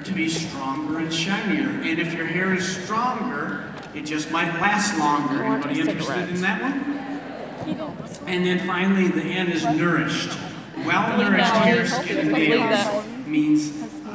to be stronger and shinier. And if your hair is stronger, it just might last longer. Anybody interested in that one? And then finally, the N is nourished. Well-nourished hair, skin, and nails means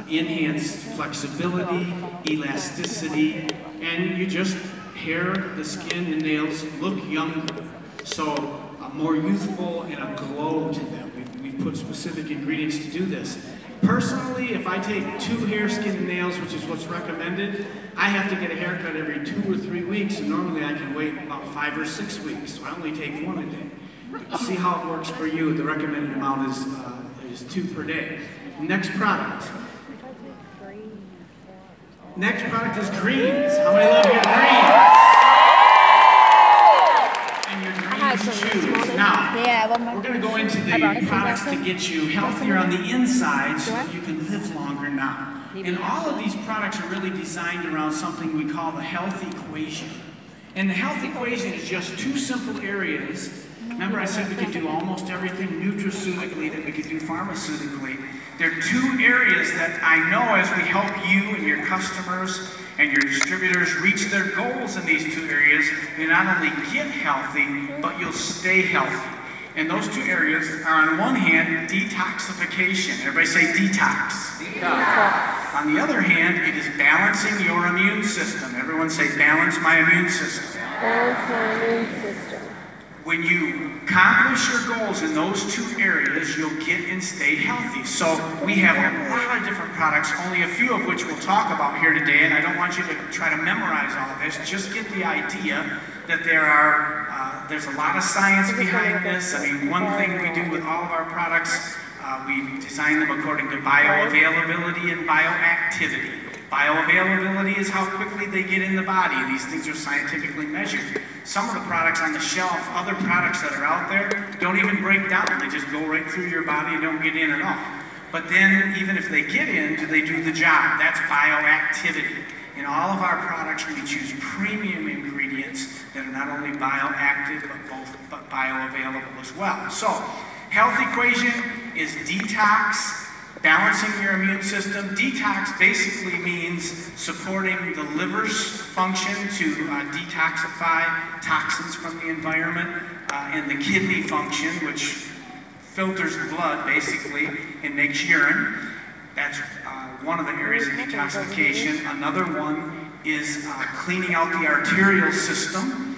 enhanced flexibility, elasticity, and you just hair, the skin, and nails look younger. So more youthful and a glow to them. We've put specific ingredients to do this. Personally, if I take 2 hair, skin, and nails, which is what's recommended, I have to get a haircut every 2 or 3 weeks, and normally I can wait about 5 or 6 weeks, so I only take 1 a day. But see how it works for you. The recommended amount is 2 per day. Next product. Next product is greens. How many love your greens? And your green shoes. Now, we're going to go into the products to get you healthier on the inside so that you can live longer now. And all of these products are really designed around something we call the health equation. And the health equation is just 2 simple areas. Remember I said we could do almost everything nutraceutically that we could do pharmaceutically. There are 2 areas that I know as we help you and your customers and your distributors reach their goals in these 2 areas, you not only get healthy, but you'll stay healthy. And those 2 areas are, on one hand, detoxification. Everybody say detox. Detox. On the other hand, it is balancing your immune system. Everyone say balance my immune system. Balance my immune system. When you accomplish your goals in those 2 areas, you'll get and stay healthy. So we have a lot of different products, only a few of which we'll talk about here today, and I don't want you to try to memorize all of this. Just get the idea that there's a lot of science behind this. I mean, one thing we do with all of our products, we design them according to bioavailability and bioactivity. Bioavailability is how quickly they get in the body. These things are scientifically measured. Some of the products on the shelf, other products that are out there, don't even break down. They just go right through your body and don't get in at all. But then, even if they get in, do they do the job? That's bioactivity. In all of our products, we choose premium ingredients that are not only bioactive, but bioavailable as well. So, health equation is detox, balancing your immune system. Detox basically means supporting the liver's function to detoxify toxins from the environment, and the kidney function, which filters the blood basically and makes urine. That's one of the areas of detoxification. Another one is cleaning out the arterial system.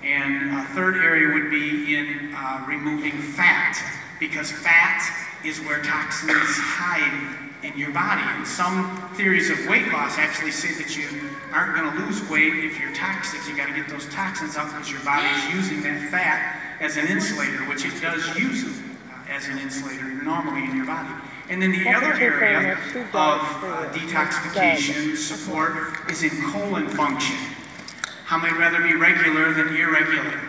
And a third area would be in removing fat, because fat is where toxins hide in your body. And some theories of weight loss actually say that you aren't going to lose weight if you're toxic. You got to get those toxins out because your body is using that fat as an insulator, which it does use as an insulator normally in your body. And then the other area of detoxification support is in colon function. How many rather be regular than irregular?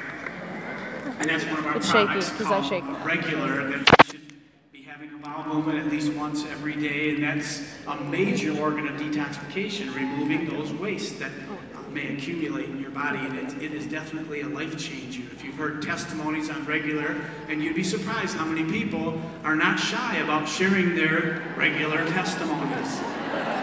And that's one of our products called regular, that you should be having a bowel movement at least once every day, and that's a major organ of detoxification, removing those wastes that may accumulate in your body, and it is definitely a life changer. If you've heard testimonies on regular, and you'd be surprised how many people are not shy about sharing their regular testimonies.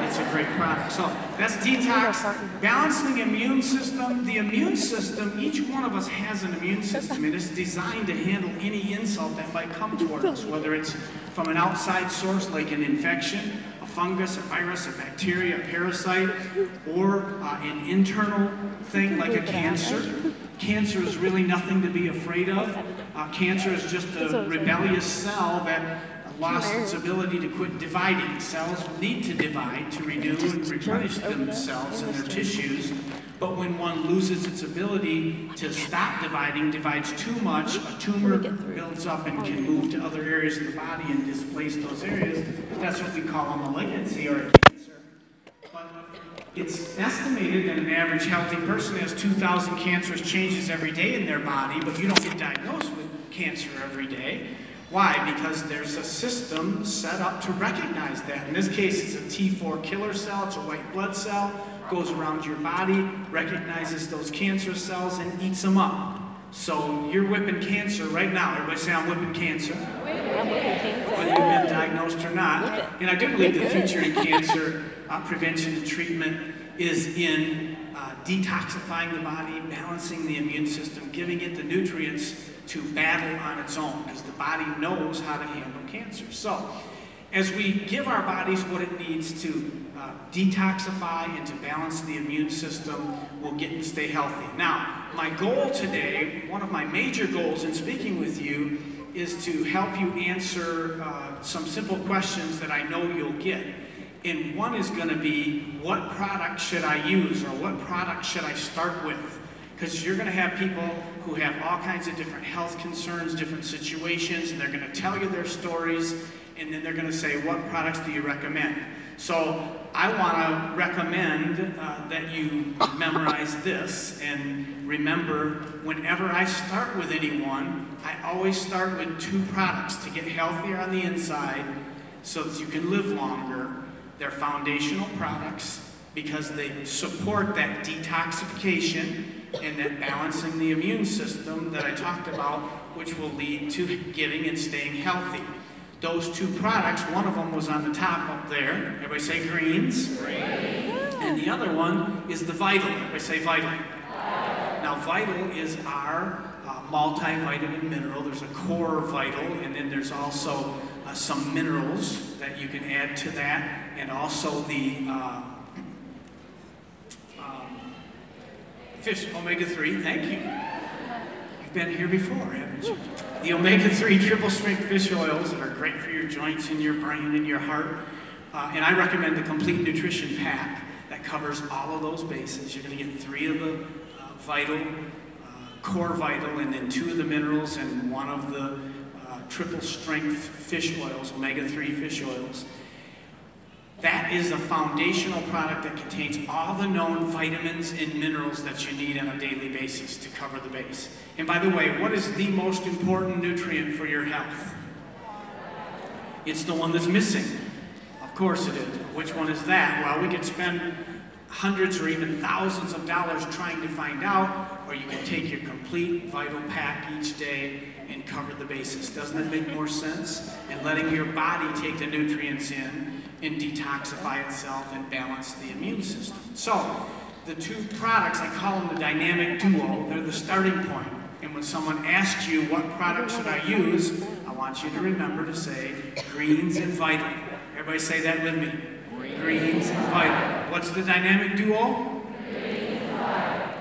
It's a great product. So that's detox. Balancing the immune system. The immune system, each one of us has an immune system, and it's designed to handle any insult that might come toward us, whether it's from an outside source like an infection, a fungus, a virus, a bacteria, a parasite, or an internal thing like a cancer. Cancer is really nothing to be afraid of. Cancer is just a rebellious cell that lost its ability to quit dividing. Cells need to divide to renew and replenish themselves and their tissues, but when one loses its ability to stop dividing, divides too much, a tumor builds up and can move to other areas of the body and displace those areas. That's what we call a malignancy or a cancer. But it's estimated that an average healthy person has 2,000 cancerous changes every day in their body, but you don't get diagnosed with cancer every day. Why? Because there's a system set up to recognize that. In this case, it's a T4 killer cell. It's a white blood cell. Goes around your body, recognizes those cancer cells, and eats them up. So you're whipping cancer right now. Everybody say, I'm whipping cancer. I'm whipping cancer. Whether you've been diagnosed or not. And I do believe the future in cancer prevention and treatment is in detoxifying the body, balancing the immune system, giving it the nutrients to battle on its own, because the body knows how to handle cancer. So, as we give our bodies what it needs to detoxify and to balance the immune system, we'll get and stay healthy. Now, my goal today, one of my major goals in speaking with you, is to help you answer some simple questions that I know you'll get. And one is going to be, what product should I use, or what product should I start with? Because you're going to have people who have all kinds of different health concerns, different situations, and they're going to tell you their stories, and then they're going to say, what products do you recommend? So I want to recommend that you memorize this, and remember, whenever I start with anyone, I always start with 2 products to get healthier on the inside so that you can live longer. They're foundational products because they support that detoxification and that balancing the immune system that I talked about, which will lead to getting and staying healthy. Those 2 products, one of them was on the top up there. Everybody say greens. Greens. And the other one is the Vital. Everybody say Vital. Now Vital is our multivitamin mineral. There's a core Vital, and then there's also some minerals that you can add to that, and also the fish omega-3. Thank you. You've been here before, haven't you? The omega-3 triple strength fish oils that are great for your joints and your brain and your heart. And I recommend the complete nutrition pack that covers all of those bases. You're going to get 3 of the Vital, core Vital, and then 2 of the minerals and 1 of the triple strength fish oils, omega-3 fish oils. That is a foundational product that contains all the known vitamins and minerals that you need on a daily basis to cover the base. And by the way, what is the most important nutrient for your health? It's the one that's missing. Of course it is. But which one is that? Well, we could spend hundreds or even thousands of dollars trying to find out, or you can take your complete Vital pack each day and cover the bases. Doesn't that make more sense? And letting your body take the nutrients in and detoxify itself and balance the immune system. So, the 2 products, I call them the dynamic duo. They're the starting point. And when someone asks you, what product should I use, I want you to remember to say, greens and Vital. Everybody say that with me. Greens and Vital. What's the dynamic duo?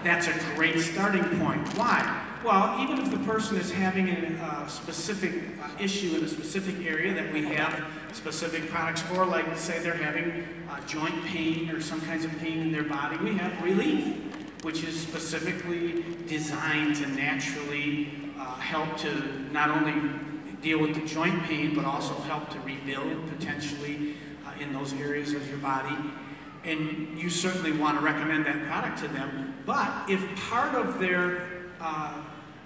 That's a great starting point. Why? Well, even if the person is having a specific issue in a specific area that we have specific products for, like say they're having joint pain or some kinds of pain in their body, we have Relief, which is specifically designed to naturally help to not only deal with the joint pain, but also help to rebuild potentially in those areas of your body. And you certainly want to recommend that product to them. But if part of their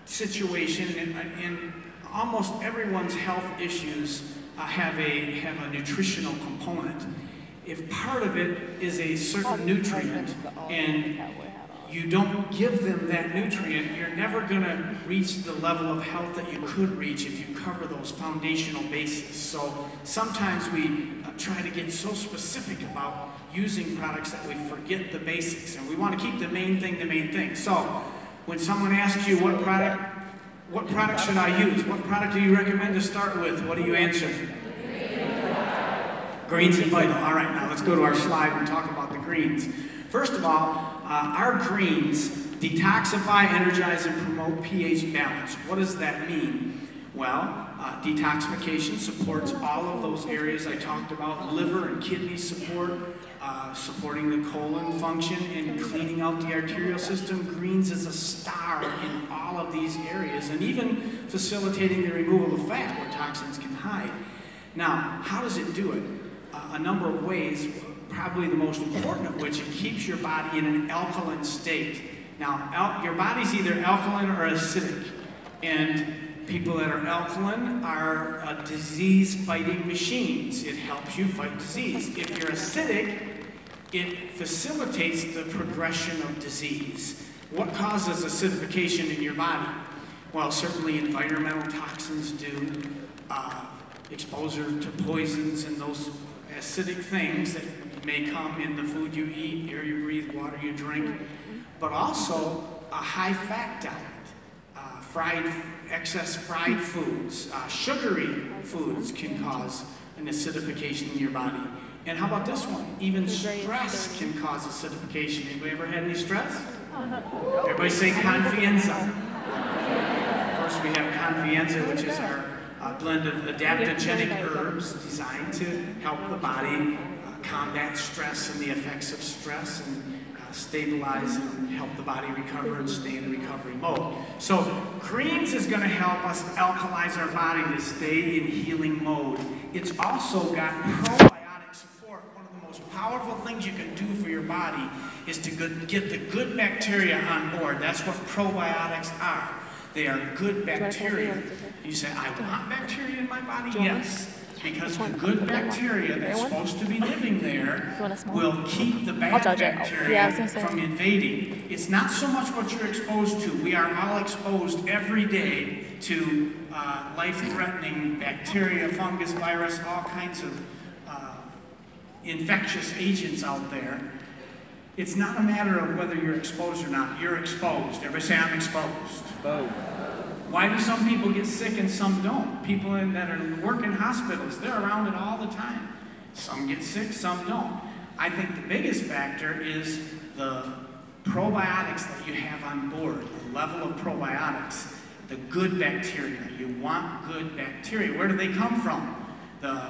situation, and almost everyone's health issues have a nutritional component. If part of it is a certain nutrient and you don't give them that nutrient, you're never going to reach the level of health that you could reach if you cover those foundational bases. So sometimes we try to get so specific about using products that we forget the basics, and we want to keep the main thing the main thing. So when someone asks you what product should I use? What product do you recommend to start with? What do you answer? Greens and Vital. All right, now let's go to our slide and talk about the greens. First of all, our greens detoxify, energize, and promote pH balance. What does that mean? Well, detoxification supports all of those areas I talked about, liver and kidney support, supporting the colon function and cleaning out the arterial system. Greens is a star in all of these areas, and even facilitating the removal of fat where toxins can hide. Now, how does it do it? A number of ways, probably the most important of which, it keeps your body in an alkaline state. Now, your body's either alkaline or acidic, and people that are alkaline are disease-fighting machines. It helps you fight disease. If you're acidic, it facilitates the progression of disease. What causes acidification in your body? Well, certainly environmental toxins do, exposure to poisons and those acidic things that may come in the food you eat, air you breathe, water you drink, but also a high-fat diet, excess fried foods, sugary foods can cause an acidification in your body. And how about this one? Even stress can cause acidification. Anybody ever had any stress? Everybody say confianza. Of course, we have confianza, which is our blend of adaptogenic herbs designed to help the body combat stress and the effects of stress and stabilize and help the body recover and stay in a recovery mode. So greens is going to help us alkalize our body to stay in healing mode. It's also got probiotic support. One of the most powerful things you can do for your body is to get the good bacteria on board. That's what probiotics are. They are good bacteria. You say, I want bacteria in my body? Yes. Because the good bacteria that's supposed to be living there will keep the bad bacteria from invading. It's not so much what you're exposed to. We are all exposed every day to life-threatening bacteria, fungus, virus, all kinds of infectious agents out there. It's not a matter of whether you're exposed or not. You're exposed. Everybody say, I'm exposed. Why do some people get sick and some don't? People that work in hospitals, they're around it all the time. Some get sick, some don't. I think the biggest factor is the probiotics that you have on board, the level of probiotics, the good bacteria. You want good bacteria. Where do they come from? The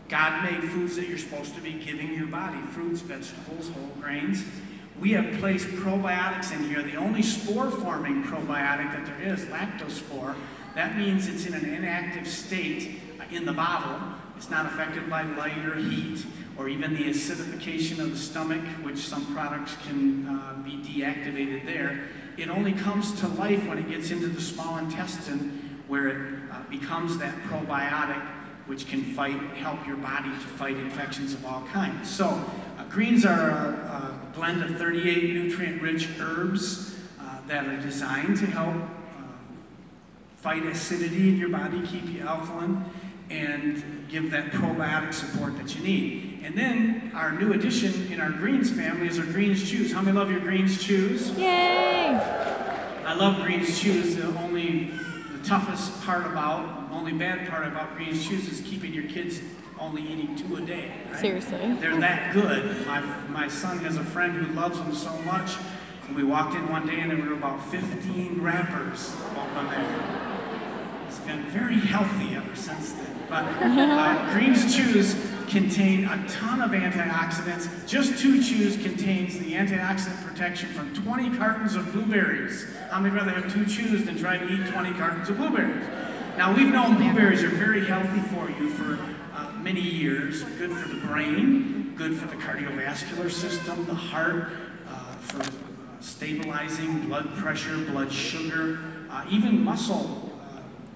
God-made foods that you're supposed to be giving your body, fruits, vegetables, whole grains. We have placed probiotics in here. The only spore-forming probiotic that there is, lactospore, that means it's in an inactive state in the bottle. It's not affected by light or heat or even the acidification of the stomach, which some products can be deactivated there. It only comes to life when it gets into the small intestine where it becomes that probiotic, which can help your body to fight infections of all kinds. So greens are a blend of 38 nutrient-rich herbs that are designed to help fight acidity in your body, keep you alkaline, and give that probiotic support that you need. And then our new addition in our greens family is our greens chews. How many love your greens chews? Yay! I love greens chews. The toughest part only bad part about greens chews is keeping your kids only eating 2 a day. Right? Seriously. They're that good. My son has a friend who loves them so much. And we walked in one day and there were about 15 wrappers open there. It's been very healthy ever since then. But greens chews contain a ton of antioxidants. Just 2 chews contains the antioxidant protection from 20 cartons of blueberries. How many would rather have 2 chews than try to eat 20 cartons of blueberries? Now we've known blueberries are very healthy for you for many years. Good for the brain, good for the cardiovascular system, the heart, for stabilizing blood pressure, blood sugar, even muscle,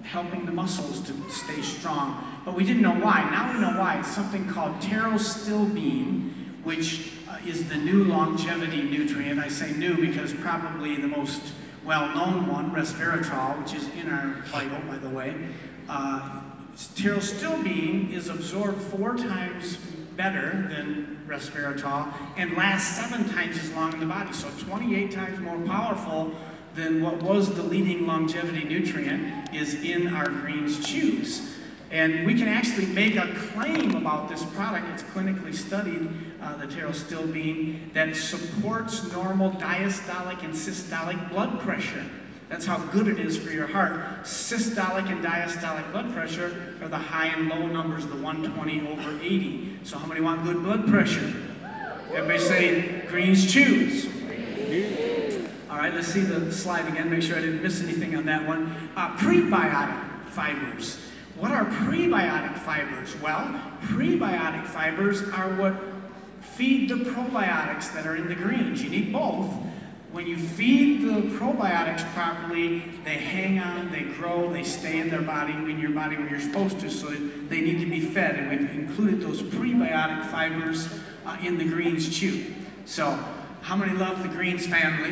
helping the muscles to stay strong. But we didn't know why. Now we know why. It's something called pterostilbene, which is the new longevity nutrient. I say new because probably the most well-known one, resveratrol, which is in our Bible, by the way. Pterostilbene is absorbed 4 times better than resveratrol and lasts 7 times as long in the body, so 28 times more powerful than what was the leading longevity nutrient is in our greens chews. And we can actually make a claim about this product. It's clinically studied, the pterostilbene, that supports normal diastolic and systolic blood pressure. That's how good it is for your heart. Systolic and diastolic blood pressure are the high and low numbers, the 120 over 80. So how many want good blood pressure? Everybody say greens chews. All right, let's see the slide again, make sure I didn't miss anything on that one. Prebiotic fibers. What are prebiotic fibers? Well, prebiotic fibers are what feed the probiotics that are in the greens. You need both. When you feed the probiotics properly, they hang on, they grow, they stay in your body when you're supposed to, so they need to be fed. And we've included those prebiotic fibers in the greens chew. So, how many love the greens family?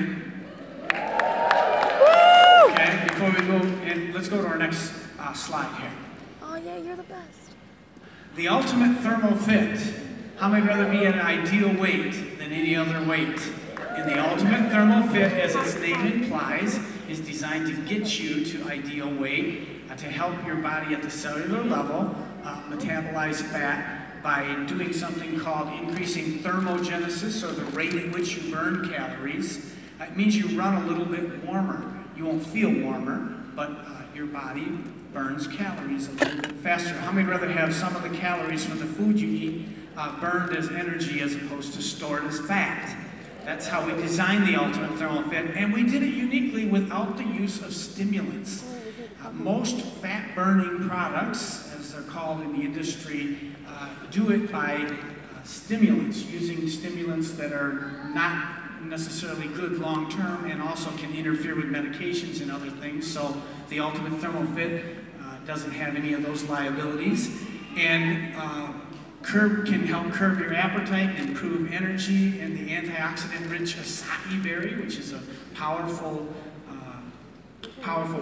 Woo! Okay. FYI, before we go, and let's go to our next slide here. Oh yeah, you're the best. The ultimate thermal fit. How many would rather be at an ideal weight than any other weight? And the ultimate thermal fit, as its name implies, is designed to get you to ideal weight, to help your body at the cellular level metabolize fat by doing something called increasing thermogenesis, or the rate at which you burn calories. It means you run a little bit warmer. You won't feel warmer, but your body burns calories a little bit faster. How many would rather have some of the calories from the food you eat burned as energy as opposed to stored as fat? That's how we designed the ultimate thermal fit, and we did it uniquely without the use of stimulants. Most fat-burning products, as they're called in the industry, do it by stimulants, using stimulants that are not necessarily good long-term and also can interfere with medications and other things. So the ultimate thermal fit doesn't have any of those liabilities, and can help curb your appetite, improve energy, and the antioxidant-rich acai berry, which is a powerful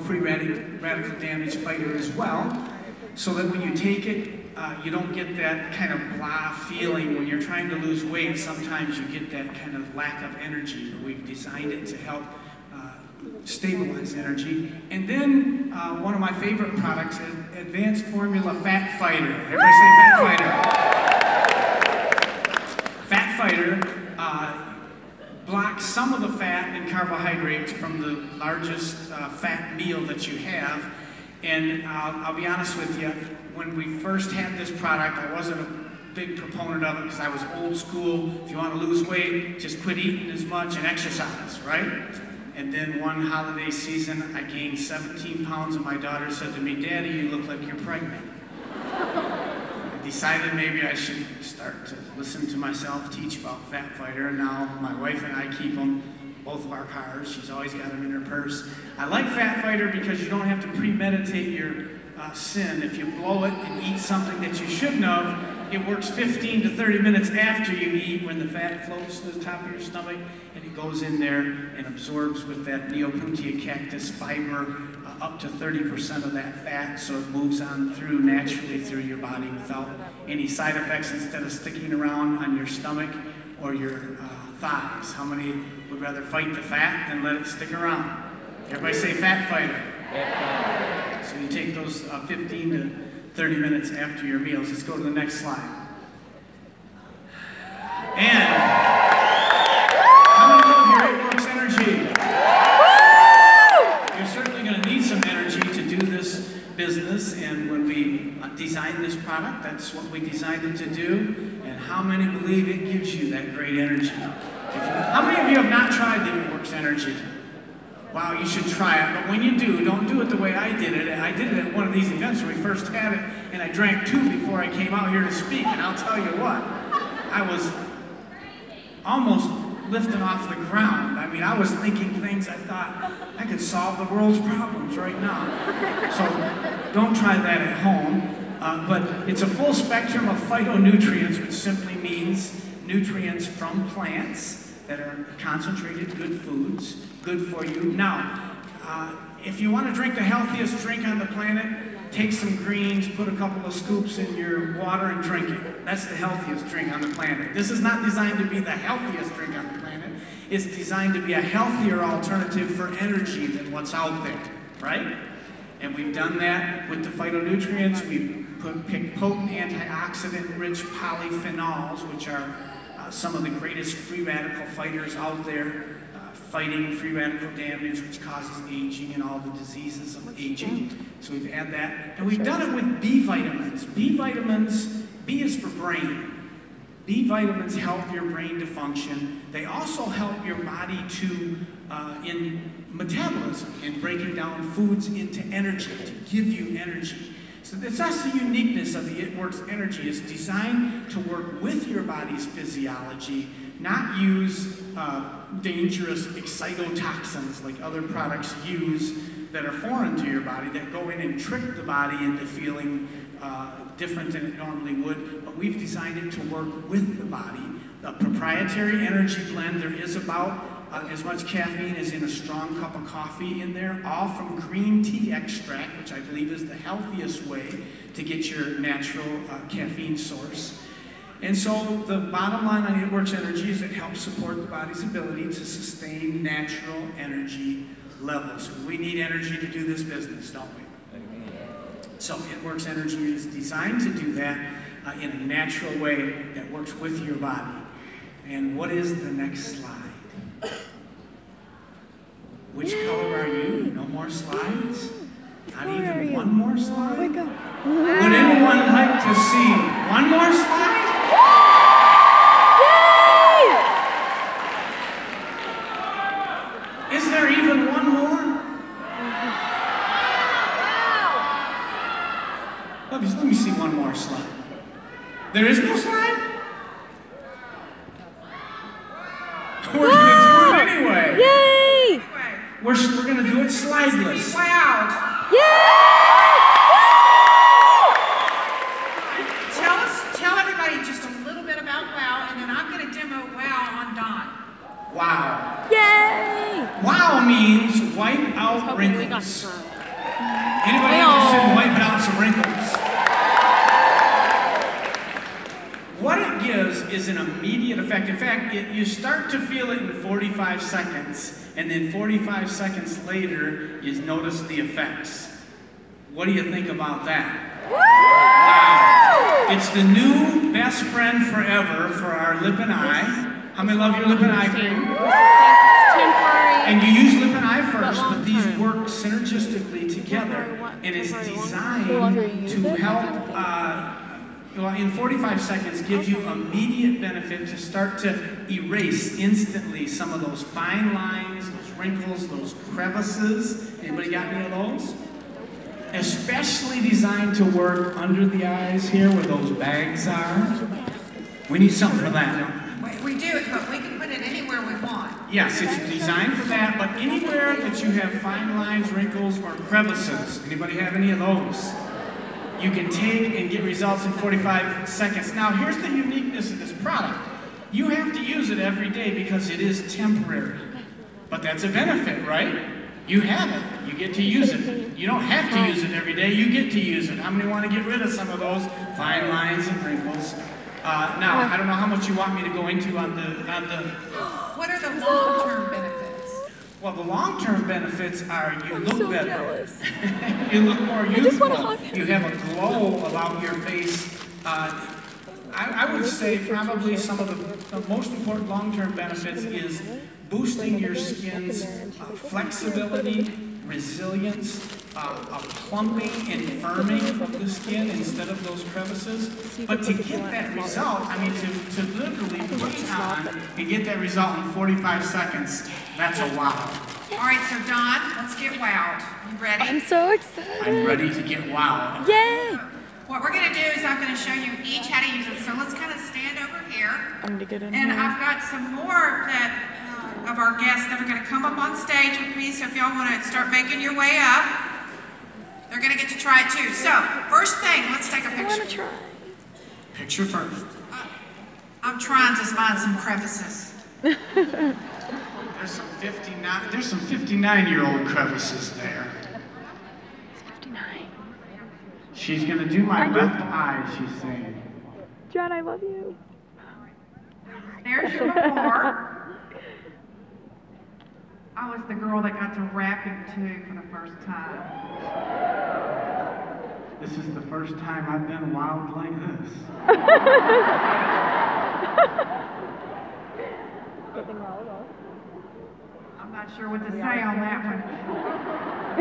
free radical damage fighter as well, so that when you take it, you don't get that kind of blah feeling when you're trying to lose weight. Sometimes you get that kind of lack of energy, but we've designed it to help stabilize energy. And then one of my favorite products, Advanced Formula Fat Fighter. Everybody say Fat Fighter. Fat Fighter blocks some of the fat and carbohydrates from the largest fat meal that you have. And I'll be honest with you, when we first had this product, I wasn't a big proponent of it because I was old school. If you want to lose weight, just quit eating as much and exercise, right? And then one holiday season, I gained 17 pounds, and my daughter said to me, "Daddy, you look like you're pregnant." I decided maybe I should start to listen to myself teach about Fat Fighter, and now my wife and I keep them, both of our cars. She's always got them in her purse. I like Fat Fighter because you don't have to premeditate your sin. If you blow it and eat something that you shouldn't have, it works 15 to 30 minutes after you eat, when the fat floats to the top of your stomach, and it goes in there and absorbs with that Neopuntia cactus fiber up to 30% of that fat, so it moves on through naturally through your body without any side effects, instead of sticking around on your stomach or your thighs. How many would rather fight the fat than let it stick around? Everybody say Fat Fighter. So you take those 15 to 30 minutes after your meals. Let's go to the next slide. And how many know here it works energy? You're certainly going to need some energy to do this business, and when we designed this product, that's what we designed it to do. And how many believe it gives you that great energy? How many of you have not tried the It Works Energy? Wow, you should try it, but when you do, don't do it the way I did it. I did it at one of these events when we first had it, and I drank 2 before I came out here to speak, and I'll tell you what, I was almost lifting off the ground. I mean, I was thinking things I thought I could solve the world's problems right now. So don't try that at home, but it's a full spectrum of phytonutrients, which simply means nutrients from plants that are concentrated good foods, good for you. Now, if you want to drink the healthiest drink on the planet, take some greens, put a couple of scoops in your water and drink it. That's the healthiest drink on the planet. This is not designed to be the healthiest drink on the planet. It's designed to be a healthier alternative for energy than what's out there, right? And we've done that with the phytonutrients. We've picked potent antioxidant-rich polyphenols, which are some of the greatest free radical fighters out there, fighting free radical damage, which causes aging and all the diseases of aging. So we've had that. And we've done it with B vitamins. B vitamins, B is for brain. B vitamins help your brain to function. They also help your body to, in metabolism, in breaking down foods into energy, to give you energy. So that's the uniqueness of the It Works Energy. It's designed to work with your body's physiology, not use dangerous excitotoxins like other products use that are foreign to your body, that go in and trick the body into feeling different than it normally would. But we've designed it to work with the body. The proprietary energy blend, there is about as much caffeine as in a strong cup of coffee in there, all from green tea extract, which I believe is the healthiest way to get your natural caffeine source. And so the bottom line on It Works Energy is it helps support the body's ability to sustain natural energy levels. We need energy to do this business, don't we? So It Works Energy is designed to do that in a natural way that works with your body. And what is the next slide? Which color are you? No more slides? Not even one more slide? Would anyone like to see one more slide? Is there even one more? Let me see one more slide. There is no slide? We're going to do it anyway. Yay! We're going to do it slideless. Wow. Yay! Tell everybody just a little bit about WOW, and then I'm going to demo WOW on Don. Wow. Yay! WOW means wipe out wrinkles. Anybody interested in wiping out some wrinkles? What it gives is an immediate effect. In fact, you start to feel it in 45 seconds, and then 45 seconds later, you notice the effects. What do you think about that? Wow. It's the new best friend forever for our lip and eye. How many love your lip and eye cream? And you use lip and eye first, but these work synergistically together, and it's designed to help well, in 45 seconds gives you immediate benefit to start to erase instantly some of those fine lines, those wrinkles, those crevices. Anybody got any of those? Especially designed to work under the eyes here where those bags are. We need something for that. We do, but we can put it anywhere we want. Yes, it's designed for that, but anywhere that you have fine lines, wrinkles, or crevices. Anybody have any of those? You can take and get results in 45 seconds. Now, here's the uniqueness of this product. You have to use it every day because it is temporary. But that's a benefit, right? You have it. You get to use it. You don't have to use it every day. You get to use it. How many want to get rid of some of those fine lines and wrinkles? Now, I don't know how much you want me to go into on the... What are the long-term benefits? Well, the long-term benefits are you look better. You look more youthful. You have a glow about your face. I would say probably some of the most important long-term benefits is boosting your skin's flexibility, resilience, a plumping and firming of the skin instead of those crevices. But to get that result, I mean, to literally put it on and get that result in 45 seconds, that's a wow. All right, so Don, let's get wowed. You ready? I'm so excited. I'm ready to get wowed. Yay! What we're going to do is I'm going to show you each how to use it. So let's kind of stand over here. I'm going to get in And here. I've got some more of our guests that are going to come up on stage with me. So if y'all want to start making your way up, they're going to get to try it too. So, first thing, let's take a picture. I want to try. Picture first. I'm trying to find some crevices. There's some 59-year-old crevices there. 59. She's gonna do my left eye, she's saying. John, I love you. There's your before. I was the girl that got to rapping too for the first time. This is the first time I've been wild like this. I'm not sure what to say on that one.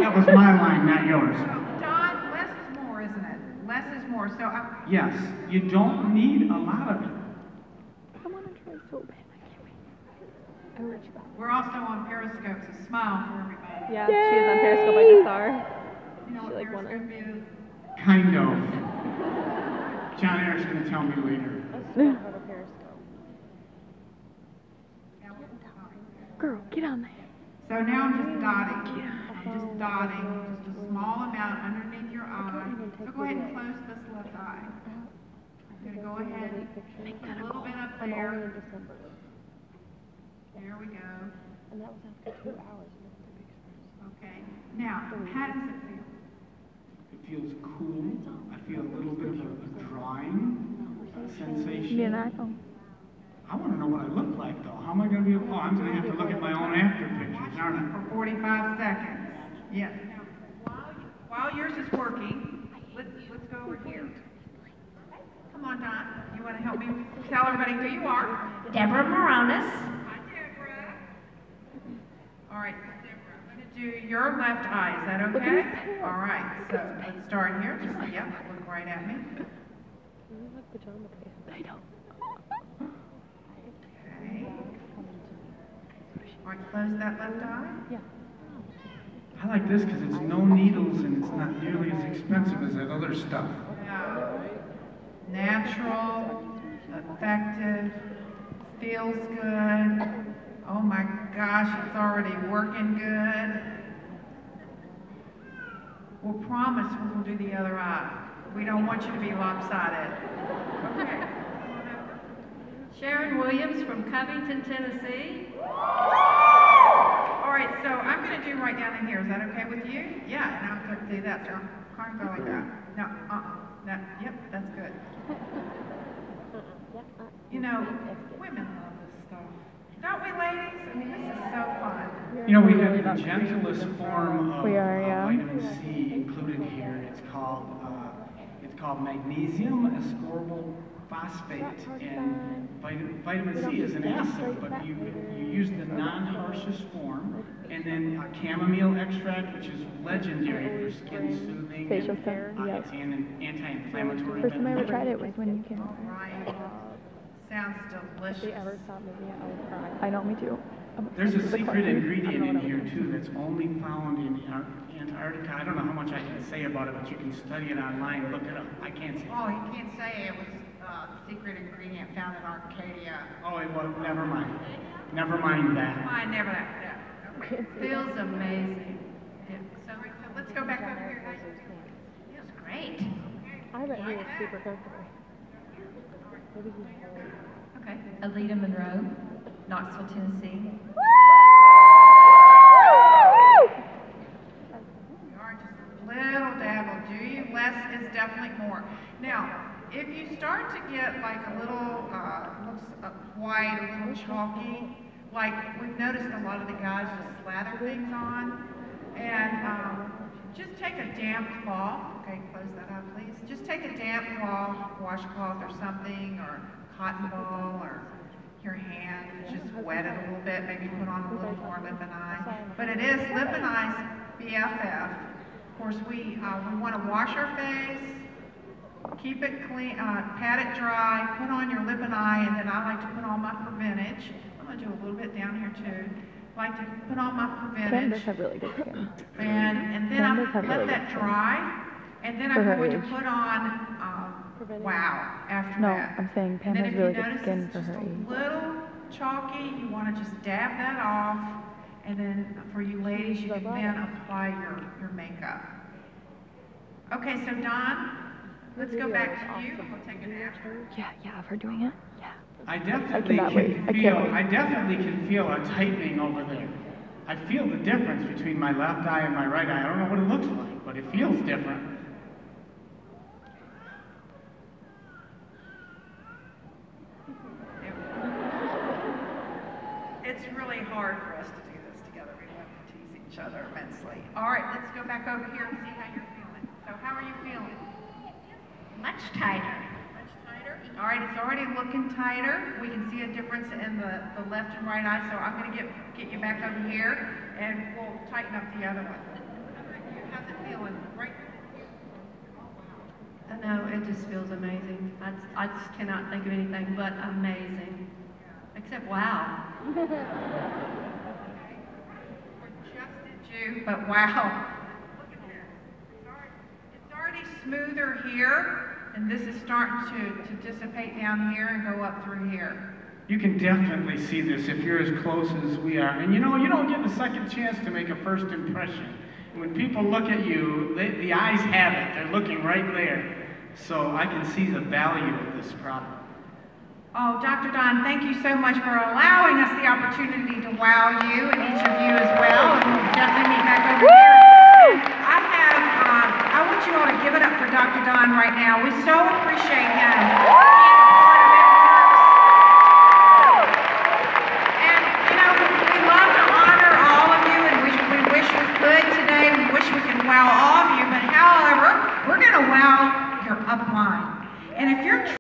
That was my line, not yours. Don, less is more, isn't it? Less is more. So Yes, you don't need a lot of it. I want to try so bad. I can't wait. I want you back. we're also on Periscope, so smile for everybody. Yeah, she is on Periscope. I just saw her. You know what She, like, won Periscope is? Kind of. John Eric's gonna tell me later. Girl, get on there. So now I'm just dotting. I'm just dotting just a small amount underneath your eye. So go ahead and close this left eye. I'm going to go ahead and a little bit up there. There we go. And that was after 2 hours. Okay. Now, how does it feel? It feels cool. I feel a little bit of a drying sensation. Need an iPhone. I want to know what I look like, though. How am I going to be able? Oh, I'm going to have to look at my own after pictures, aren't I? For 45 seconds. Yes. While yours is working, let's go over here. Come on, Don. You want to help me tell everybody who you are? Deborah Moronis. Hi, Deborah. All right, Deborah, I'm going to do your left eye. Is that okay? All right. So let's start here. Just look right at me. I know. Okay. All right, close that left eye. Yeah. I like this because it's no needles and it's not nearly as expensive as that other stuff. Yeah. Natural, effective, feels good. Oh my gosh, it's already working good. We'll promise we will do the other eye. We don't want you to be lopsided. Okay. Sharon Williams from Covington, Tennessee. All right, so I'm going to do right down in here. Is that okay with you? Yeah, and I'm going to do that. So I'm going to go like that. No, yep, that's good. You know, women love this stuff. Don't we, ladies? I mean, this is so fun. You know, we have the gentlest form of yeah. vitamin C included here. It's called magnesium ascorbate phosphate, and vitamin C is an acid, but you use the non-harshest form, and then chamomile extract, which is legendary for skin soothing. Facial care, It's an anti-inflammatory. First time I ever tried it was when you came. All right. Sounds delicious. If they ever stop moving it, I would cry. I know, me too. There's a secret ingredient in here too that's only found in Antarctica. I don't know how much I can say about it, but you can study it online. Look it up. I can't say. Oh, you can't say it was a secret ingredient found in Arcadia. Oh, well, never mind. Never mind that. I never that. Okay. Feels amazing. Yeah. So let's go back over here. Feels great. I bet he was super comfortable. Okay. Alita Monroe, Knoxville, Tennessee. You are just a little dab will do you. Less is definitely more. Now, if you start to get like a little, looks white, a little chalky, like we've noticed a lot of the guys just slather things on, and just take a damp cloth. Okay, close that up, please. Just take a damp cloth, washcloth or something, or cotton ball, or your hand, just wet it a little bit, maybe put on a little more lip and eye. But it is lip and eye's BFF. Of course, we want to wash our face, keep it clean, pat it dry, put on your lip and eye, and then I like to put on my Preventage. I'm going to do a little bit down here too. I like to put on my Cam Preventage. does have really good skin. And then Cam I does have let really that good skin. dry, and then I'm For her going to age. put on Wow after No, that. I'm saying Pam And then has if really you good notice skin it's for just her a age. little chalky, you want to just dab that off, and then for you ladies, you can then apply your makeup. Okay, so Don, let's go back to you. We'll take it after. Yeah, of her doing it. Yeah. I definitely cannot wait. I can't wait. I definitely can feel a tightening over there. I feel the difference between my left eye and my right eye. I don't know what it looks like, but it feels different. It's really hard for us to do this together. We love to tease each other immensely. All right, let's go back over here and see how you're feeling. So how are you feeling? Much tighter. Much tighter? All right, it's already looking tighter. We can see a difference in the left and right eye, so I'm going to get you back over here, and we'll tighten up the other one. How's it feeling? Right? I know, it just feels amazing. I just cannot think of anything but amazing. Except wow. We just did you, but wow. Look at this. It's already smoother here, and this is starting to dissipate down here and go up through here. You can definitely see this if you're as close as we are. And you know, you don't get a second chance to make a first impression. When people look at you, the eyes have it. They're looking right there. So I can see the value of this product. Oh, Dr. Don, thank you so much for allowing us the opportunity to wow you and each of you as well. And we'll definitely meet back over here. I want you all to give it up for Dr. Don right now. We so appreciate him being a part of It Works. And, you know, we love to honor all of you, and we wish we could today. We wish we could wow all of you, but however, we're going to wow your upline. And if you're